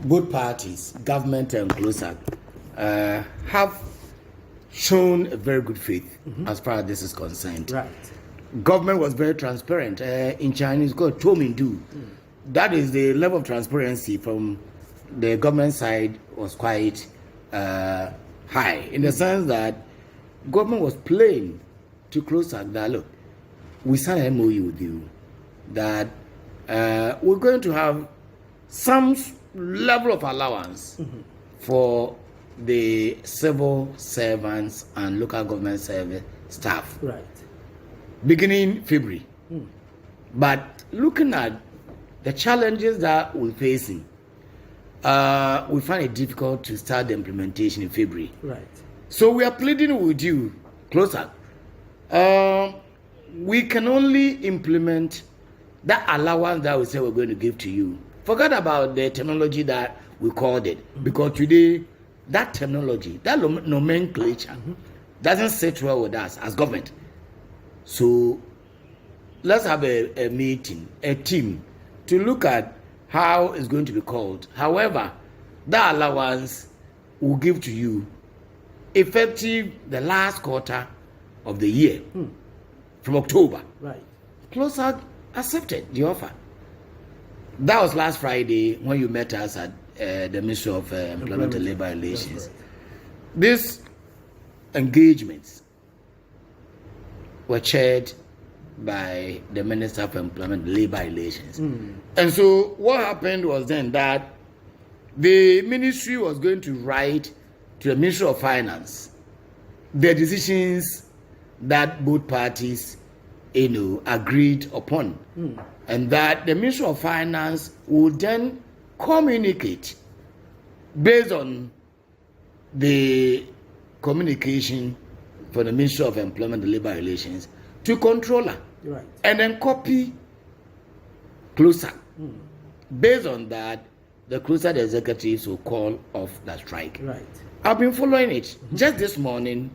both parties, government and CLOGSAG, have shown a very good faith as far as this is concerned. Right. Government was very transparent. In Chinese, called Chomindu. That is the level of transparency from the government side was quite high, in the sense that government was playing to CLOGSAG that, look, we signed an MOU with you that we're going to have some level of allowance for the civil servants and local government service staff. Right. Beginning February. But looking at the challenges that we're facing, we find it difficult to start the implementation in February. Right. So we are pleading with you, CLOGSAG. We can only implement that allowance that we say we're going to give to you. Forget about the terminology that we called it, because today that terminology, that nomenclature, doesn't sit well with us as government. So let's have a meeting, a team, to look at how it's going to be called. However, that allowance will give to you effective the last quarter of the year, from October. Right. CLOGSAG accepted the offer. That was last Friday when you met us at the Ministry of Employment and Labor Relations. These engagements were chaired by the Minister of Employment and Labor Relations. And so what happened was then that the ministry was going to write to the Ministry of Finance the decisions that both parties agreed upon, and that the Ministry of Finance would then communicate based on the communication for the Ministry of Employment and Labor Relations to controller, Right. and then copy CLOGSAG. Based on that, the CLOGSAG executives will call off the strike. Right. I've been following it. Just this morning,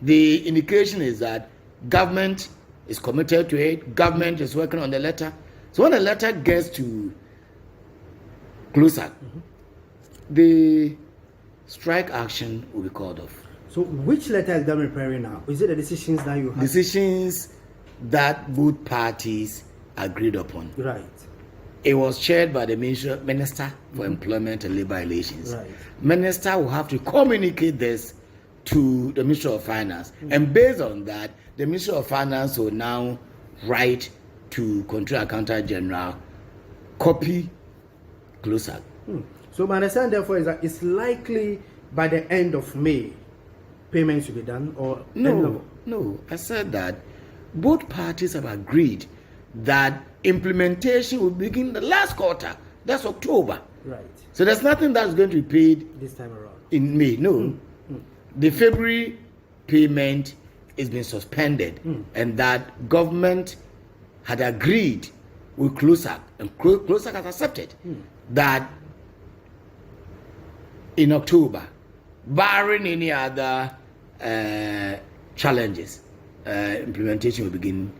the indication is that government is committed to it. Government is working on the letter. So when the letter gets to CLOGSAG, the strike action will be called off. So which letter is government preparing now? Is it the decisions that you have? Decisions that both parties agreed upon. Right. It was chaired by the Minister for Employment and Labor Relations. Right. Minister will have to communicate this to the Ministry of Finance. And based on that, the Ministry of Finance will now write to Controller Accountant General, copy CLOGSAG. So my understanding therefore is that it's likely by the end of May payments will be done, or No, I said that both parties have agreed that implementation will begin the last quarter. That's October. Right. So there's nothing that's going to be paid This time around. in May. No. The February payment is being suspended, and that government had agreed with CLOGSAG, and CLOGSAG has accepted that in October, barring any other challenges, implementation will begin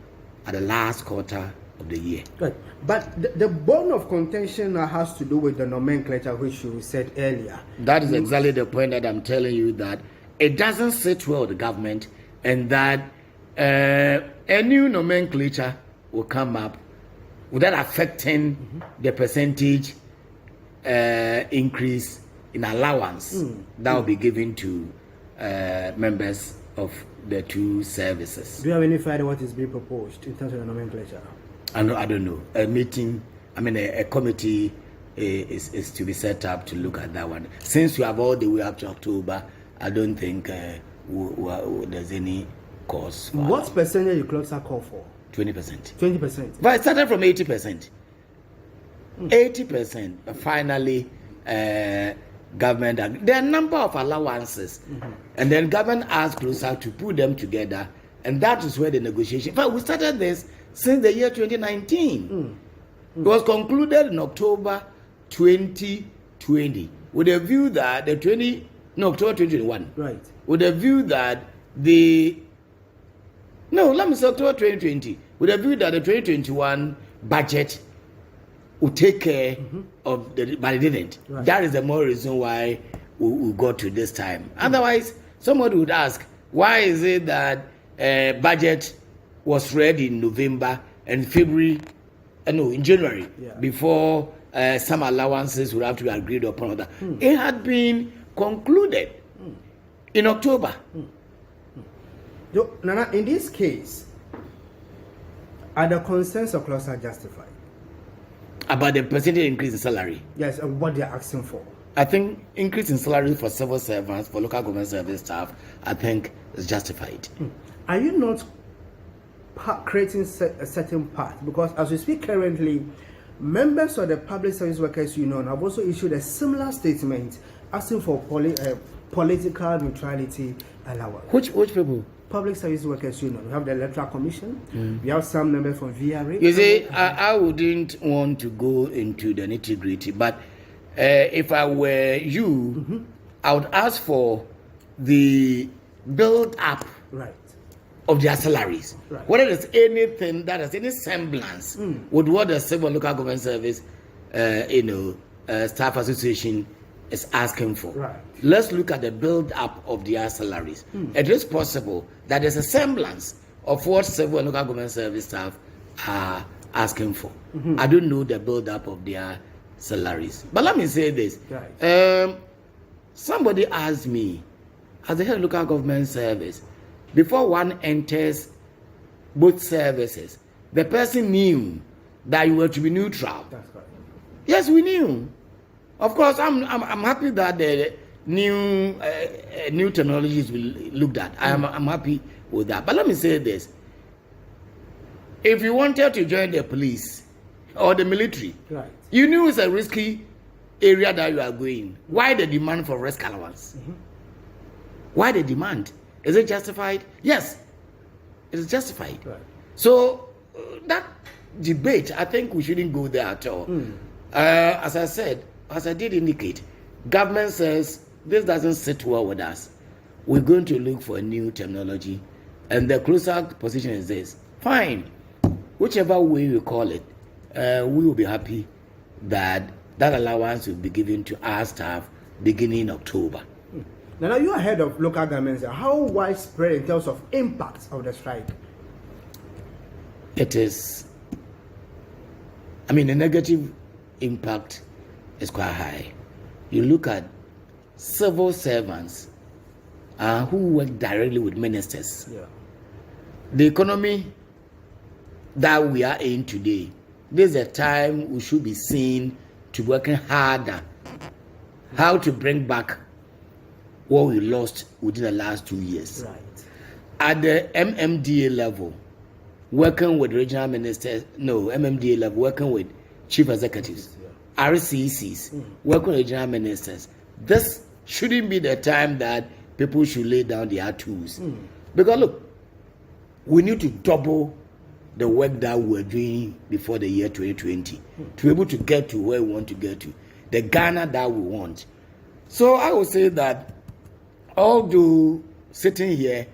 at the last quarter of the year. Right. But the bone of contention now has to do with the nomenclature which you said earlier. That is exactly the point that I'm telling you, that it doesn't sit well with the government, and that a new nomenclature will come up without affecting the percentage increase in allowance that will be given to members of the two services. Do you have any idea what is being proposed in terms of the nomenclature? I don't know. A committee is to be set up to look at that one. Since we have all the way up to October, I don't think there's any cause for what percentage did CLOGSAG call for? 20%. 20%. But it started from 80%. 80%. But finally, government, there are a number of allowances, and then government asked CLOGSAG to put them together, and that is where the negotiation. But we started this since the year 2019. It was concluded in October 2020 with a view that October 2021. Right. With a view that October 2020, with a view that the 2021 budget will take care of but they didn't. Right. That is the more reason why we got to this time. Otherwise, somebody would ask, why is it that budget was read in November and February, in January, before some allowances would have to be agreed upon? It had been concluded in October. Nana, in this case, are the concerns of CLOGSAG justified? About the percentage increase in salary? Yes, and what they're asking for. I think increase in salary for civil servants, for local government service staff, I think is justified. Are you not creating a certain path? Because as we speak currently, members of the Public Service Workers Union have also issued a similar statement asking for political neutrality allowance. Which people? Public Service Workers Union. We have the Electoral Commission. We have some members from VRA. You see, I wouldn't want to go into the nitty-gritty, but if I were you, I would ask for the build-up of their salaries. Whether there's anything that has any semblance with what the Civil Local Government Service, Staff Association is asking for. Let's look at the build-up of their salaries. It is possible that there's a semblance of what Civil and Local Government Service staff are asking for. I don't know the build-up of their salaries. But let me say this. Somebody asked me, as the head of Local Government Service, before one enters both services, the person knew that you were to be neutral. That's right. Yes, we knew. Of course, I'm happy that the new technologies will looked at. I'm happy with that. But let me say this: if you wanted to join the police or the military, you knew it's a risky area that you are going. Why the demand for risk allowance? Why the demand? Is it justified? Yes, it is justified. So that debate, I think we shouldn't go there at all. As I said, as I did indicate, government says this doesn't sit well with us. We're going to look for a new terminology, and the CLOGSAG position is this: fine, whichever way you call it, we will be happy that that allowance will be given to our staff beginning October. Now you are head of local governments. How widespread in terms of impact of the strike? It is. I mean, the negative impact is quite high. You look at civil servants who work directly with ministers. The economy that we are in today, this is a time we should be seen to working harder, how to bring back what we lost within the last 2 years. At the MMDA level, working with regional ministers, MMDA level, working with chief executives, RCCs, working with regional ministers. This shouldn't be the time that people should lay down their tools. Because look, we need to double the work that we were doing before the year 2020 to be able to get to where we want to get to, the Ghana that we want. So I would say that although sitting here,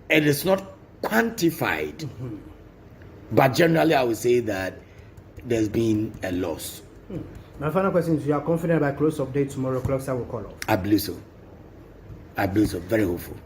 it is not quantified, but generally I would say that there's been a loss. My final question is: you are confident by close update tomorrow, CLOGSAG will call off? I believe so. Very hopeful.